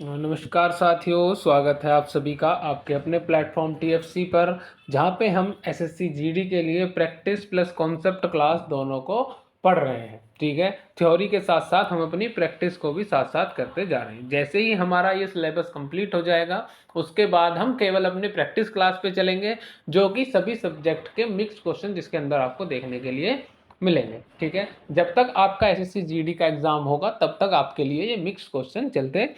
नमस्कार साथियों, स्वागत है आप सभी का आपके अपने प्लेटफॉर्म टीएफसी पर, जहां पे हम एसएससी जीडी के लिए प्रैक्टिस प्लस कॉन्सेप्ट क्लास दोनों को पढ़ रहे हैं। ठीक है, थ्योरी के साथ साथ हम अपनी प्रैक्टिस को भी साथ साथ करते जा रहे हैं। जैसे ही हमारा ये सिलेबस कंप्लीट हो जाएगा, उसके बाद हम केवल अपनी प्रैक्टिस क्लास पे चलेंगे, जो कि सभी सब्जेक्ट के मिक्स क्वेश्चन जिसके अंदर आपको देखने के लिए मिलेंगे। ठीक है, जब तक आपका एसएससी जीडी का एग्जाम होगा तब तक आपके लिए ये मिक्स क्वेश्चन चलते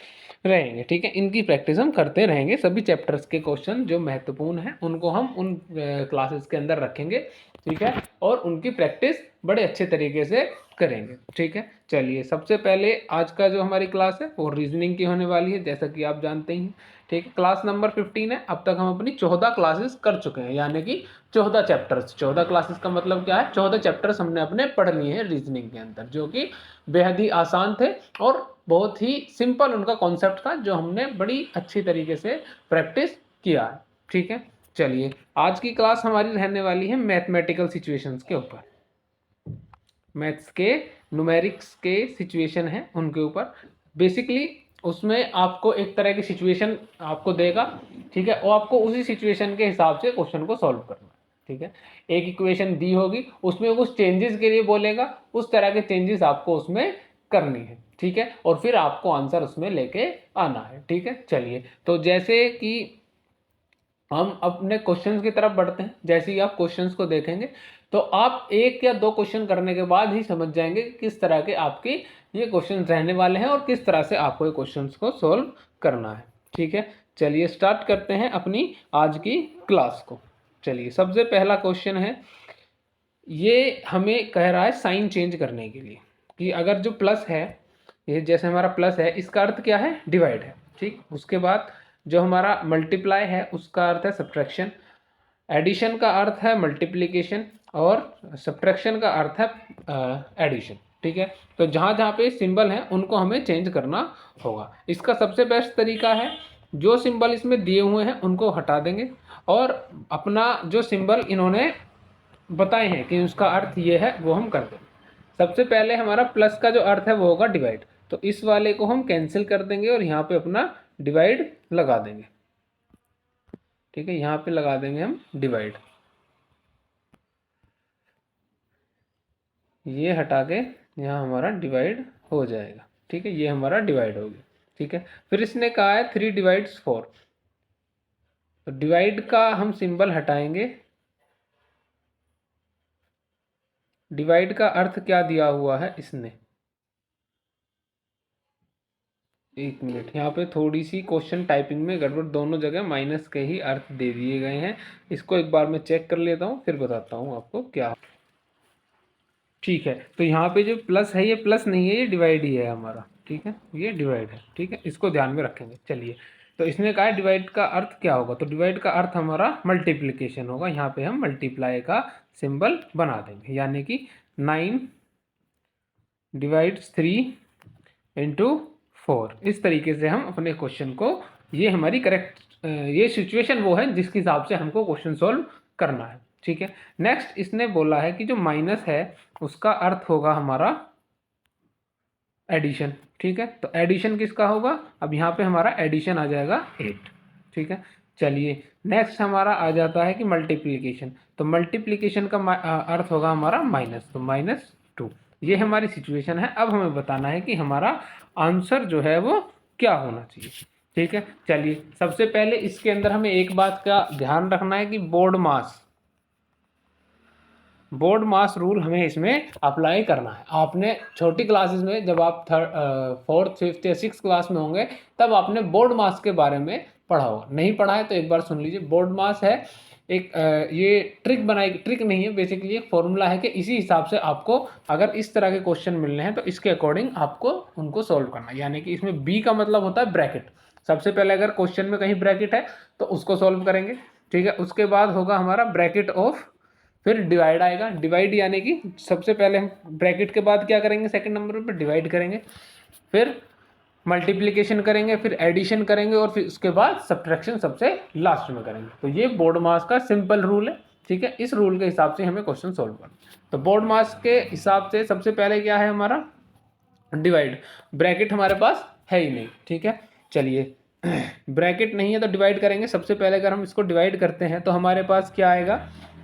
रहेंगे। ठीक है, इनकी प्रैक्टिस हम करते रहेंगे। सभी चैप्टर्स के क्वेश्चन जो महत्वपूर्ण हैं उनको हम उन क्लासेस के अंदर रखेंगे। ठीक है, और उनकी प्रैक्टिस बड़े अच्छे तरीके से करेंगे। ठीक है, चलिए सबसे पहले आज का जो हमारी क्लास है वो रीजनिंग की होने वाली है, जैसा कि आप जानते ही हैं। ठीक है, क्लास नंबर 15 है। अब तक हम अपनी 14 क्लासेस कर चुके हैं, यानी कि 14 चैप्टर्स। 14 क्लासेस का मतलब क्या है? 14 चैप्टर्स हमने अपने पढ़ लिए हैं रीजनिंग के अंदर, जो कि बेहद ही आसान थे और बहुत ही सिंपल उनका कॉन्सेप्ट था, जो हमने बड़ी अच्छी तरीके से प्रैक्टिस किया है। ठीक है, चलिए आज की क्लास हमारी रहने वाली है मैथमेटिकल सिचुएशंस के ऊपर। मैथ्स के न्यूमेरिक्स के सिचुएशन है उनके ऊपर। बेसिकली उसमें आपको एक तरह की सिचुएशन आपको देगा। ठीक है, और आपको उसी सिचुएशन के हिसाब से क्वेश्चन को सॉल्व करना है। ठीक है, एक इक्वेशन दी होगी, उसमें उस चेंजेस के लिए बोलेगा, उस तरह के चेंजेस आपको उसमें करनी है। ठीक है, और फिर आपको आंसर उसमें लेके आना है। ठीक है, चलिए तो जैसे कि हम अपने क्वेश्चंस की तरफ बढ़ते हैं। जैसे ही आप क्वेश्चंस को देखेंगे तो आप एक या दो क्वेश्चन करने के बाद ही समझ जाएंगे कि किस तरह के आपके ये क्वेश्चन रहने वाले हैं और किस तरह से आपको ये क्वेश्चंस को सॉल्व करना है। ठीक है, चलिए स्टार्ट करते हैं अपनी आज की क्लास को। चलिए सबसे पहला क्वेश्चन है, ये हमें कह रहा है साइन चेंज करने के लिए कि अगर जो प्लस है, ये जैसे हमारा प्लस है, इसका अर्थ क्या है? डिवाइड है। ठीक, उसके बाद जो हमारा मल्टीप्लाई है उसका अर्थ है सब्ट्रैक्शन, एडिशन का अर्थ है मल्टीप्लिकेशन और सब्ट्रैक्शन का अर्थ है एडिशन। ठीक है, तो जहाँ जहाँ पे सिंबल हैं उनको हमें चेंज करना होगा। इसका सबसे बेस्ट तरीका है, जो सिंबल इसमें दिए हुए हैं उनको हटा देंगे और अपना जो सिंबल इन्होंने बताए हैं कि उसका अर्थ ये है वो हम कर देंगे। सबसे पहले हमारा प्लस का जो अर्थ है वो होगा डिवाइड, तो इस वाले को हम कैंसिल कर देंगे और यहाँ पे अपना डिवाइड लगा देंगे। ठीक है, यहाँ पे लगा देंगे हम डिवाइड, ये हटा के यहाँ हमारा डिवाइड हो जाएगा। ठीक है, ये हमारा डिवाइड हो गया। ठीक है, फिर इसने कहा है 3 डिवाइड्स 4, तो डिवाइड का हम सिंबल हटाएंगे। डिवाइड का अर्थ क्या दिया हुआ है इसने? एक मिनट, यहाँ पे थोड़ी सी क्वेश्चन टाइपिंग में गड़बड़, दोनों जगह माइनस के ही अर्थ दे दिए गए हैं। इसको एक बार मैं चेक कर लेता हूँ, फिर बताता हूँ आपको क्या। ठीक है, तो यहाँ पे जो प्लस है ये प्लस नहीं है, ये डिवाइड ही है हमारा। ठीक है, ये डिवाइड है। ठीक है, इसको ध्यान में रखेंगे। चलिए, तो इसने कहा है डिवाइड का अर्थ क्या होगा, तो डिवाइड का अर्थ हमारा मल्टीप्लिकेशन होगा। यहाँ पे हम मल्टीप्लाई का सिंबल बना देंगे, यानी कि 9 डिवाइड्स 3 इंटू 4। इस तरीके से हम अपने क्वेश्चन को, ये हमारी करेक्ट, ये सिचुएशन वो है जिसके हिसाब से हमको क्वेश्चन सॉल्व करना है। ठीक है, नेक्स्ट इसने बोला है कि जो माइनस है उसका अर्थ होगा हमारा एडिशन। ठीक है, तो एडिशन किसका होगा? अब यहाँ पे हमारा एडिशन आ जाएगा 8। ठीक है, चलिए नेक्स्ट हमारा आ जाता है कि मल्टीप्लिकेशन, तो मल्टीप्लिकेशन का अर्थ होगा हमारा माइनस, तो -2। ये हमारी सिचुएशन है। अब हमें बताना है कि हमारा आंसर जो है वो क्या होना चाहिए। ठीक है, चलिए सबसे पहले इसके अंदर हमें एक बात का ध्यान रखना है कि बोर्ड मास रूल हमें इसमें अप्लाई करना है। आपने छोटी क्लासेस में, जब आप 4th 5th या 6th क्लास में होंगे, तब आपने बोर्ड मास के बारे में पढ़ा होगा। नहीं पढ़ा है तो एक बार सुन लीजिए। बोर्ड मास है एक ये ट्रिक नहीं है, बेसिकली एक फॉर्मूला है कि इसी हिसाब से आपको अगर इस तरह के क्वेश्चन मिलने हैं तो इसके अकॉर्डिंग आपको उनको सॉल्व करना है। यानी कि इसमें बी का मतलब होता है ब्रैकेट। सबसे पहले अगर क्वेश्चन में कहीं ब्रैकेट है तो उसको सॉल्व करेंगे। ठीक है, उसके बाद होगा हमारा ब्रैकेट ऑफ, फिर डिवाइड आएगा। डिवाइड यानी कि सबसे पहले हम ब्रैकेट के बाद क्या करेंगे, सेकंड नंबर पर डिवाइड करेंगे, फिर मल्टीप्लिकेशन करेंगे, फिर एडिशन करेंगे और फिर उसके बाद सब्ट्रैक्शन सबसे लास्ट में करेंगे। तो ये बोर्ड मास का सिंपल रूल है। ठीक है, इस रूल के हिसाब से हमें क्वेश्चन सॉल्व करना है। तो बोर्ड मास के हिसाब से सबसे पहले क्या है हमारा? डिवाइड। ब्रैकेट हमारे पास है ही नहीं। ठीक है, चलिए ब्रैकेट नहीं है तो डिवाइड करेंगे। सबसे पहले अगर हम इसको डिवाइड करते हैं तो हमारे पास क्या आएगा,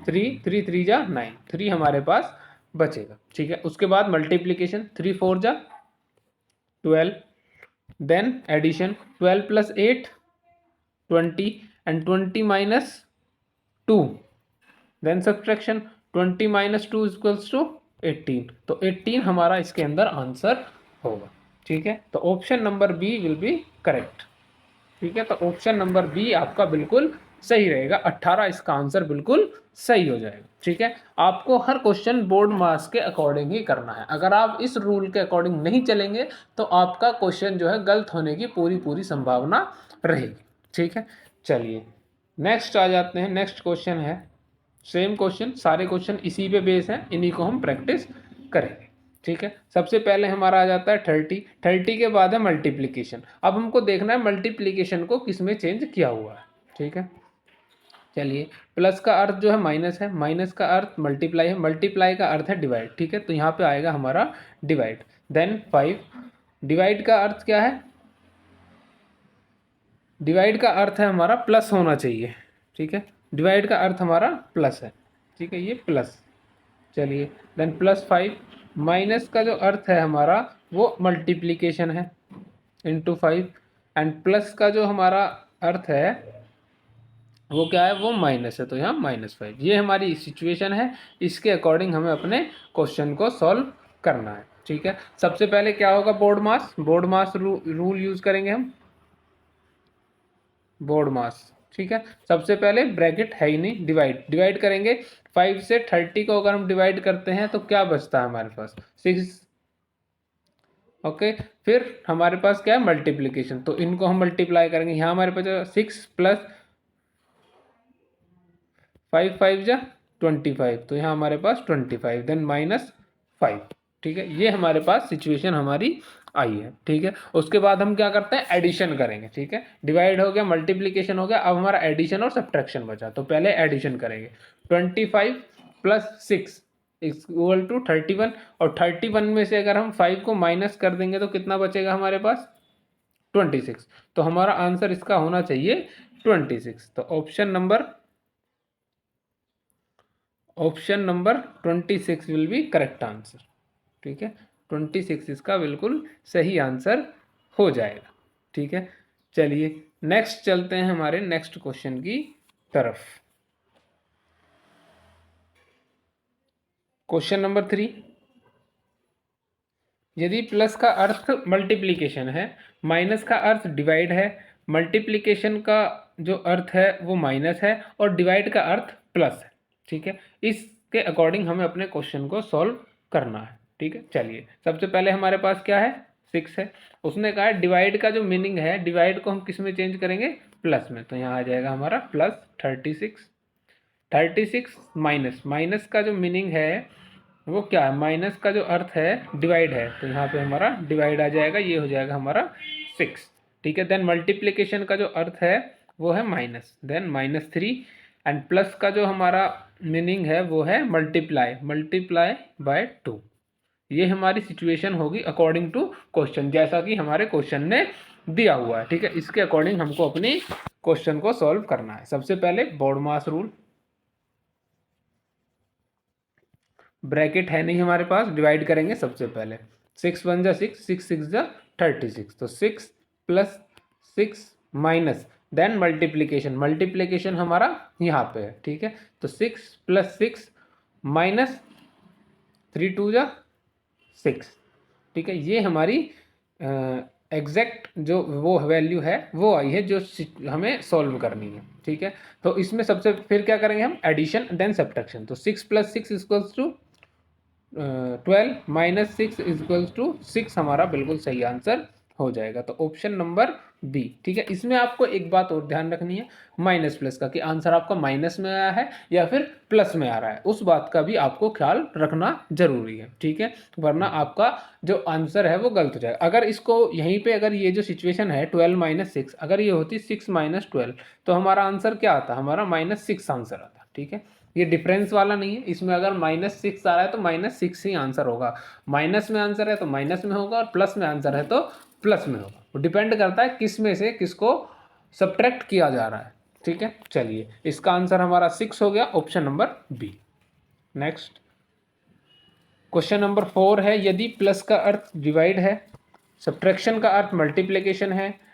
3, 3 3 जा 9, 3 हमारे पास बचेगा। ठीक है, उसके बाद मल्टीप्लीकेशन, 3 4 जा 12, then addition 12 + 8 20 and 20 - 2, then subtraction 20 - 2 = 18। तो 18 हमारा इसके अंदर आंसर होगा। ठीक है, तो option number B will be correct. ठीक है, तो ऑप्शन नंबर बी आपका बिल्कुल सही रहेगा, 18 इसका आंसर बिल्कुल सही हो जाएगा। ठीक है, आपको हर क्वेश्चन बोर्ड मार्क्स के अकॉर्डिंग ही करना है। अगर आप इस रूल के अकॉर्डिंग नहीं चलेंगे तो आपका क्वेश्चन जो है गलत होने की पूरी संभावना रहेगी। ठीक है, चलिए नेक्स्ट आ जाते हैं। नेक्स्ट क्वेश्चन है सेम क्वेश्चन, सारे क्वेश्चन इसी पे बेस हैं, इन्हीं को हम प्रैक्टिस करेंगे। ठीक है, सबसे पहले हमारा आ जाता है 30, 30 के बाद है मल्टीप्लिकेशन। अब हमको देखना है मल्टीप्लिकेशन को किस में चेंज किया हुआ है। ठीक है, चलिए प्लस का अर्थ जो है माइनस है, माइनस का अर्थ मल्टीप्लाई है, मल्टीप्लाई का अर्थ है डिवाइड। ठीक है, तो यहाँ पे आएगा हमारा डिवाइड। देन 5, डिवाइड का अर्थ क्या है, डिवाइड का अर्थ है हमारा प्लस होना चाहिए। ठीक है, डिवाइड का अर्थ हमारा प्लस है। ठीक है, ये प्लस। चलिए देन +5, माइनस का जो अर्थ है हमारा वो मल्टीप्लिकेशन है, इंटू 5, एंड प्लस का जो हमारा अर्थ है वो क्या है, वो माइनस है, तो यहाँ -5। ये हमारी सिचुएशन है, इसके अकॉर्डिंग हमें अपने क्वेश्चन को सॉल्व करना है। ठीक है, सबसे पहले क्या होगा, बोर्ड मास, बोर्ड मास रूल यूज करेंगे हम, बोर्ड मास। ठीक है, सबसे पहले ब्रैकेट है ही नहीं, डिवाइड, डिवाइड करेंगे 5 से 30 को अगर हम डिवाइड करते हैं तो क्या बचता है हमारे पास, 6। ओके, फिर हमारे पास क्या है, मल्टीप्लिकेशन, तो इनको हम मल्टीप्लाई करेंगे। यहाँ हमारे पास 6 + 5 5 जा 25, तो यहाँ हमारे पास 25, देन -5। ठीक है, ये हमारे पास सिचुएशन हमारी आई है। ठीक है, उसके बाद हम क्या करते हैं, एडिशन करेंगे। ठीक है, डिवाइड हो गया, मल्टीप्लिकेशन हो गया, अब हमारा एडिशन और सब्ट्रैक्शन बचा, तो पहले एडिशन करेंगे। 25 + 6 = 31, और 31 में से अगर हम 5 को माइनस कर देंगे तो कितना बचेगा हमारे पास, 26। तो हमारा आंसर इसका होना चाहिए 26। तो option number 26 will be correct answer. ठीक है, 26 इसका बिल्कुल सही आंसर हो जाएगा। ठीक है, चलिए नेक्स्ट चलते हैं हमारे नेक्स्ट क्वेश्चन की तरफ। क्वेश्चन नंबर 3, यदि प्लस का अर्थ मल्टीप्लिकेशन है, माइनस का अर्थ डिवाइड है, मल्टीप्लिकेशन का जो अर्थ है वो माइनस है, और डिवाइड का अर्थ प्लस है। ठीक है, इसके अकॉर्डिंग हमें अपने क्वेश्चन को सॉल्व करना है। ठीक है, चलिए सबसे पहले हमारे पास क्या है, 6 है। उसने कहा है डिवाइड का जो मीनिंग है, डिवाइड को हम किस में चेंज करेंगे, प्लस में, तो यहाँ आ जाएगा हमारा +36। 36 माइनस, माइनस का जो मीनिंग है वो क्या है, माइनस का जो अर्थ है डिवाइड है, तो यहाँ पे हमारा डिवाइड आ जाएगा, ये हो जाएगा हमारा 6। ठीक है, देन मल्टीप्लिकेशन का जो अर्थ है वो है माइनस, देन -3, एंड प्लस का जो हमारा मीनिंग है वो है मल्टीप्लाई, मल्टीप्लाई बाय 2। ये हमारी सिचुएशन होगी अकॉर्डिंग टू क्वेश्चन, जैसा कि हमारे क्वेश्चन में दिया हुआ है। ठीक है, इसके अकॉर्डिंग हमको अपनी क्वेश्चन को सॉल्व करना है। सबसे पहले बोर्ड मास रूल, ब्रैकेट है नहीं हमारे पास, डिवाइड करेंगे सबसे पहले। 6 1 जा 6, 6 6 जा 36, तो 6 + 6 माइनस, देन मल्टीप्लिकेशन, मल्टीप्लिकेशन हमारा यहाँ पे है। ठीक है, तो 6 + 6 माइनस 3 2 जा 6। ठीक है, ये हमारी एग्जैक्ट जो वो वैल्यू है वो आई है जो हमें सॉल्व करनी है। ठीक है, तो इसमें सबसे फिर क्या करेंगे हम, एडिशन देन सब्ट्रैक्शन। तो 6 + 6 = 12 - 6 = 6 हमारा बिल्कुल सही आंसर हो जाएगा। तो ऑप्शन नंबर बी। ठीक है, इसमें आपको एक बात और ध्यान रखनी है, माइनस प्लस का, कि आंसर आपका माइनस में आया है या फिर प्लस में आ रहा है, उस बात का भी आपको ख्याल रखना जरूरी है। ठीक है, वरना आपका जो आंसर है वो गलत हो जाएगा। अगर इसको यहीं पे, अगर ये जो सिचुएशन है 12 - 6, अगर ये होती 6 - 12, तो हमारा आंसर क्या आता, हमारा -6 आंसर आता। ठीक है, ये डिफरेंस वाला नहीं है, इसमें अगर -6 आ रहा है तो -6 ही आंसर होगा, माइनस में आंसर है तो माइनस में होगा, और प्लस में आंसर है तो प्लस में होगा। वो डिपेंड करता है किस में से किसको सब्ट्रैक्ट किया जा रहा है। ठीक है, चलिए इसका आंसर हमारा 6 हो गया, option number B. Next question number 4 है, यदि प्लस का अर्थ डिवाइड है, सब्ट्रैक्शन का अर्थ मल्टीप्लिकेशन है,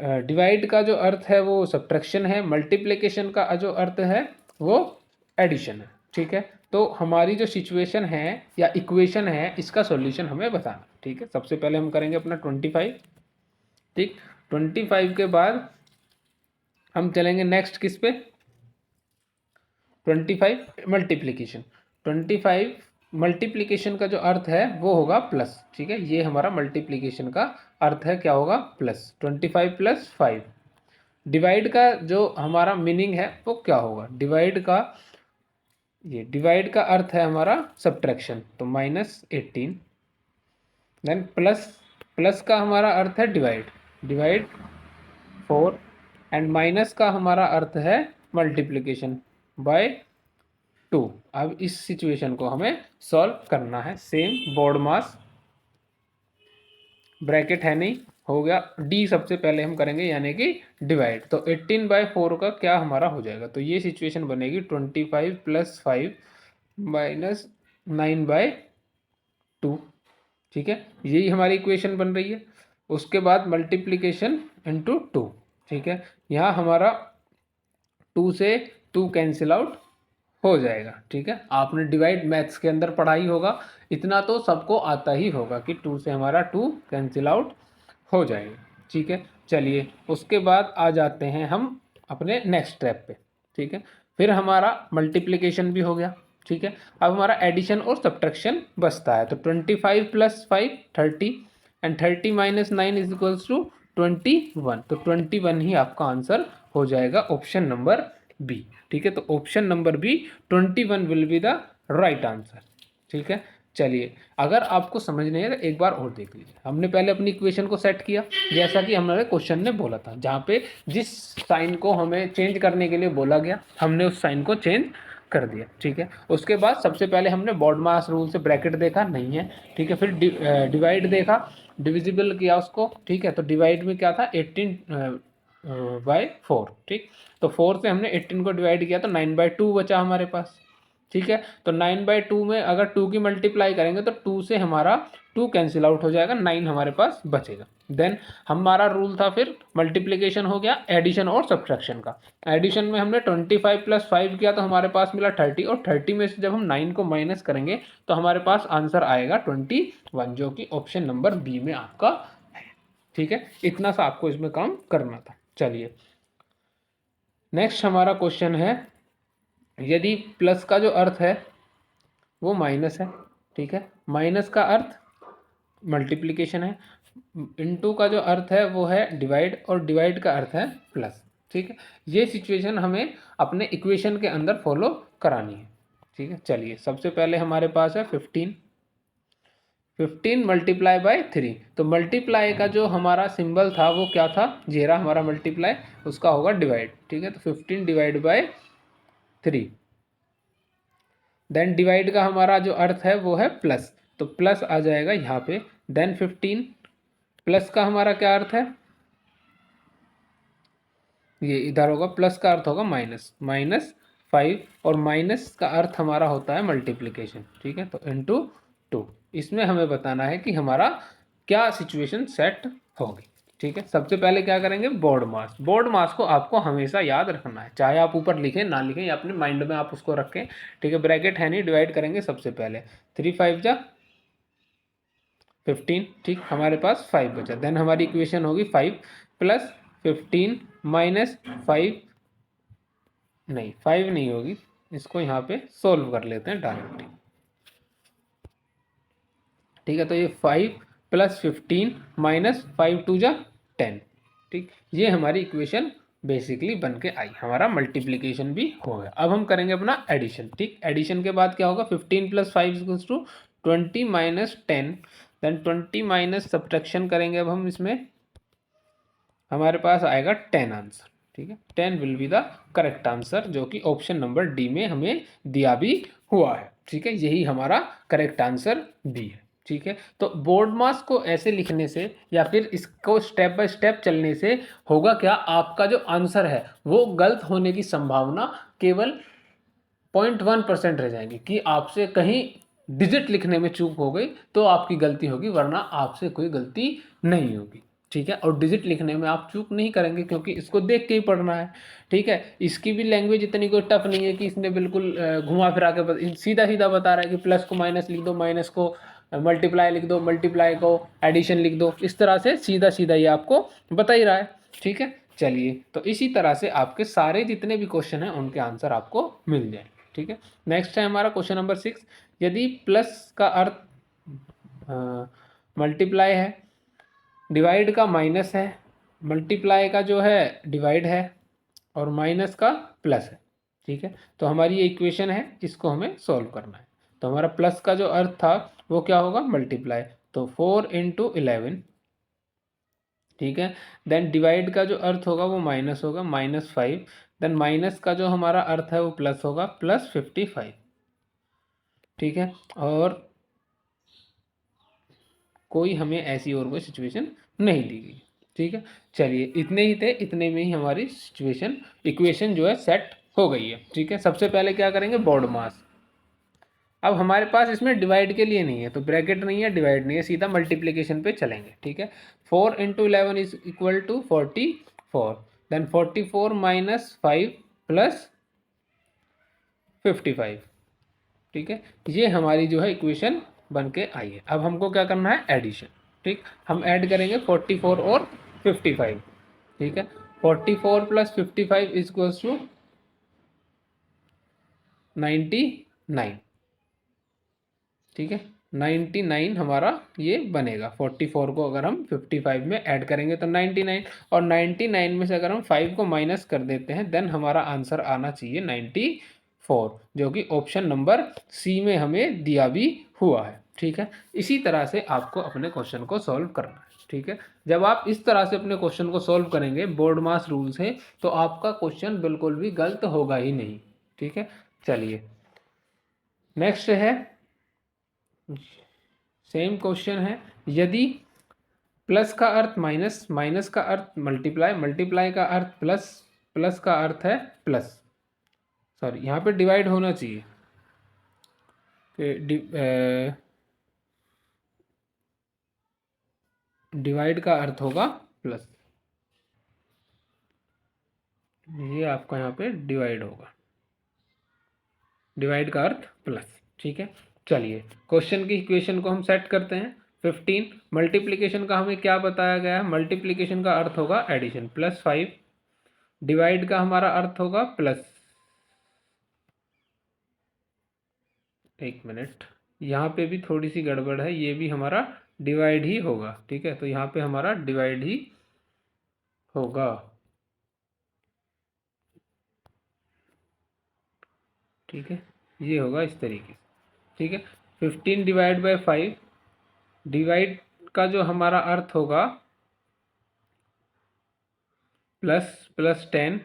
डिवाइड का जो अर्थ है वो सब्ट्रैक्शन है, मल्टीप्लिकेशन का जो अर्थ है वो एडिशन है। ठीक है, तो हमारी जो सिचुएशन है या इक्वेशन है इसका सॉल्यूशन हमें बताना। ठीक है, सबसे पहले हम करेंगे अपना 25। ठीक, 25 के बाद हम चलेंगे नेक्स्ट किस पे, 25 मल्टीप्लिकेशन। 25 मल्टीप्लिकेशन का जो अर्थ है वो होगा प्लस। ठीक है, ये हमारा मल्टीप्लिकेशन का अर्थ है, क्या होगा, प्लस। 25 प्लस 5। डिवाइड का जो हमारा मीनिंग है वो क्या होगा, डिवाइड का, ये डिवाइड का अर्थ है हमारा सब्ट्रैक्शन, तो -18। देन प्लस, प्लस का हमारा अर्थ है डिवाइड, डिवाइड 4। एंड माइनस का हमारा अर्थ है मल्टीप्लिकेशन बाय 2। अब इस सिचुएशन को हमें सॉल्व करना है। सेम बोर्ड मास, ब्रैकेट है नहीं, हो गया डी, सबसे पहले हम करेंगे यानी कि डिवाइड। तो 18/4 का क्या हमारा हो जाएगा, तो ये सिचुएशन बनेगी 25 + 5 - 9/2। ठीक है, यही हमारी इक्वेशन बन रही है। उसके बाद मल्टीप्लिकेशन इंटू 2। ठीक है, यहाँ हमारा 2 से 2 कैंसिल आउट हो जाएगा। ठीक है, आपने डिवाइड मैथ्स के अंदर पढ़ा ही होगा, इतना तो सबको आता ही होगा कि 2 से हमारा 2 कैंसिल आउट हो जाएगा। ठीक है, चलिए उसके बाद आ जाते हैं हम अपने नेक्स्ट स्टेप पे। ठीक है, फिर हमारा मल्टीप्लिकेशन भी हो गया। ठीक है, अब हमारा एडिशन और सब्ट्रैक्शन बचता है। तो 25 + 5 30 एंड 30 - 9 = 21। तो 21 ही आपका आंसर हो जाएगा, ऑप्शन नंबर बी। ठीक है, तो option number B 21 will be the right answer. ठीक है, चलिए अगर आपको समझ नहीं है तो एक बार और देख लीजिए। हमने पहले अपनी इक्वेशन को सेट किया जैसा कि हमारे क्वेश्चन ने बोला था, जहाँ पे जिस साइन को हमें चेंज करने के लिए बोला गया हमने उस साइन को चेंज कर दिया। ठीक है, उसके बाद सबसे पहले हमने बॉड मास रूल से ब्रैकेट देखा, नहीं है। ठीक है, फिर डिवाइड देखा, डिविजिबल किया उसको। ठीक है, तो डिवाइड में क्या था, 18/4। ठीक, तो 4 से हमने 18 को डिवाइड किया तो 9/2 बचा हमारे पास। ठीक है, तो 9/2 में अगर 2 की मल्टीप्लाई करेंगे तो 2 से हमारा 2 कैंसिल आउट हो जाएगा, 9 हमारे पास बचेगा। देन हमारा रूल था, फिर मल्टीप्लिकेशन हो गया, एडिशन और सब्ट्रैक्शन का। एडिशन में हमने 25 + 5 किया तो हमारे पास मिला 30, और 30 में से जब हम 9 को माइनस करेंगे तो हमारे पास आंसर आएगा 21, जो कि ऑप्शन नंबर बी में आपका है। ठीक है, इतना सा आपको इसमें काम करना था। चलिए नेक्स्ट हमारा क्वेश्चन है, यदि प्लस का जो अर्थ है वो माइनस है। ठीक है, माइनस का अर्थ मल्टीप्लिकेशन है, इनटू का जो अर्थ है वो है डिवाइड, और डिवाइड का अर्थ है प्लस। ठीक है, ये सिचुएशन हमें अपने इक्वेशन के अंदर फॉलो करानी है। ठीक है, चलिए सबसे पहले हमारे पास है 15 मल्टीप्लाई बाय 3। तो मल्टीप्लाई का जो हमारा सिंबल था वो क्या था, जेरा हमारा मल्टीप्लाई, उसका होगा डिवाइड। ठीक है, तो 15 डिवाइड बाय 3। देन डिवाइड का हमारा जो अर्थ है वो है प्लस, तो प्लस आ जाएगा यहाँ पे। देन 15 प्लस का हमारा क्या अर्थ है, ये इधर होगा, प्लस का अर्थ होगा माइनस, -5, और माइनस का अर्थ हमारा होता है मल्टीप्लिकेशन। ठीक है, तो इंटू 2। इसमें हमें बताना है कि हमारा क्या सिचुएशन सेट होगी। ठीक है, सबसे पहले क्या करेंगे, बोर्ड मास। बोर्ड मास को आपको हमेशा याद रखना है, चाहे आप ऊपर लिखें ना लिखें या अपने माइंड में आप उसको रखें। ठीक है, ब्रैकेट है नहीं, डिवाइड करेंगे सबसे पहले, 3 5 जा 15। ठीक, हमारे पास 5 बचा। देन हमारी इक्वेशन होगी 5 + 15 - 5, नहीं 5 नहीं होगी, इसको यहाँ पे सोल्व कर लेते हैं डायरेक्टली। ठीक है, तो ये 5 + 15 - 5 2 जा 10। ठीक, ये हमारी इक्वेशन बेसिकली बन के आई, हमारा मल्टीप्लिकेशन भी हो गया। अब हम करेंगे अपना एडिशन। ठीक, एडिशन के बाद क्या होगा, 15 + 5 = 20 - 10। देन 20 माइनस सब्ट्रैक्शन करेंगे अब हम इसमें, हमारे पास आएगा 10 आंसर। ठीक है, 10 will be the correct answer, जो कि ऑप्शन नंबर डी में हमें दिया भी हुआ है। ठीक है, यही हमारा करेक्ट आंसर बी है। ठीक है। तो बोर्ड मास को ऐसे लिखने से या फिर इसको स्टेप बाय स्टेप चलने से होगा क्या, आपका जो आंसर है वो गलत होने की संभावना केवल 0.1% रह जाएगी कि आपसे कहीं डिजिट लिखने में चूक हो गई तो आपकी गलती होगी, वरना आपसे कोई गलती नहीं होगी। ठीक है। और डिजिट लिखने में आप चूक नहीं करेंगे क्योंकि इसको देख के ही पढ़ना है। ठीक है। इसकी भी लैंग्वेज इतनी कोई टफ नहीं है कि इसने बिल्कुल घुमा फिरा के सीधा सीधा बता रहा है कि प्लस को माइनस लिख दो, माइनस को मल्टीप्लाई लिख दो, मल्टीप्लाई को एडिशन लिख दो। इस तरह से सीधा सीधा ये आपको बता ही रहा है। ठीक है। चलिए, तो इसी तरह से आपके सारे जितने भी क्वेश्चन हैं उनके आंसर आपको मिल जाए। ठीक है। नेक्स्ट है हमारा क्वेश्चन नंबर 6। यदि प्लस का अर्थ मल्टीप्लाई है, डिवाइड का माइनस है, मल्टीप्लाई का जो है डिवाइड है, और माइनस का प्लस है। ठीक है। तो हमारी ये इक्वेशन है, इसको हमें सॉल्व करना है। तो हमारा प्लस का जो अर्थ था वो क्या होगा, मल्टीप्लाई। तो 4 × 11। ठीक है। देन डिवाइड का जो अर्थ होगा वो माइनस होगा, -5। देन माइनस का जो हमारा अर्थ है वो प्लस होगा, +55। ठीक है। और कोई हमें ऐसी और कोई सिचुएशन नहीं दी गई। ठीक है। चलिए, इतने ही थे, इतने में ही हमारी सिचुएशन इक्वेशन जो है सेट हो गई है। ठीक है। सबसे पहले क्या करेंगे, बोर्ड मास। अब हमारे पास इसमें डिवाइड के लिए नहीं है, तो ब्रैकेट नहीं है, डिवाइड नहीं है, सीधा मल्टीप्लिकेशन पे चलेंगे। ठीक है। 4 × 11 इज इक्वल टू 44। देन 44 - 5 + 55। ठीक है। ये हमारी जो है इक्वेशन बन के आई है। अब हमको क्या करना है, एडिशन। ठीक, हम ऐड करेंगे 44 और 55। ठीक है। 44 + 55 इक्वल्स टू 99। ठीक है। 99 हमारा ये बनेगा। 44 को अगर हम 55 में ऐड करेंगे तो 99, और 99 में से अगर हम 5 को माइनस कर देते हैं देन हमारा आंसर आना चाहिए 94, जो कि ऑप्शन नंबर सी में हमें दिया भी हुआ है। ठीक है। इसी तरह से आपको अपने क्वेश्चन को सॉल्व करना है। ठीक है। जब आप इस तरह से अपने क्वेश्चन को सॉल्व करेंगे बोर्ड मास रूल से, तो आपका क्वेश्चन बिल्कुल भी गलत होगा ही नहीं। ठीक है। चलिए, नेक्स्ट है, सेम क्वेश्चन है। यदि प्लस का अर्थ माइनस, माइनस का अर्थ मल्टीप्लाई, मल्टीप्लाई का अर्थ प्लस, प्लस का अर्थ है प्लस, सॉरी यहाँ पे डिवाइड होना चाहिए कि डिवाइड का अर्थ होगा प्लस। ये आपका यहाँ पे डिवाइड होगा, डिवाइड का अर्थ प्लस। ठीक है। चलिए, क्वेश्चन की इक्वेशन को हम सेट करते हैं। 15 मल्टीप्लिकेशन का हमें क्या बताया गया है, मल्टीप्लिकेशन का अर्थ होगा एडिशन, +5। डिवाइड का हमारा अर्थ होगा प्लस, एक मिनट, यहाँ पे भी थोड़ी सी गड़बड़ है, ये भी हमारा डिवाइड ही होगा। ठीक है। तो यहाँ पे हमारा डिवाइड ही होगा। ठीक है। ये होगा इस तरीके से। ठीक है। 15 / 5, डिवाइड का जो हमारा अर्थ होगा ++10,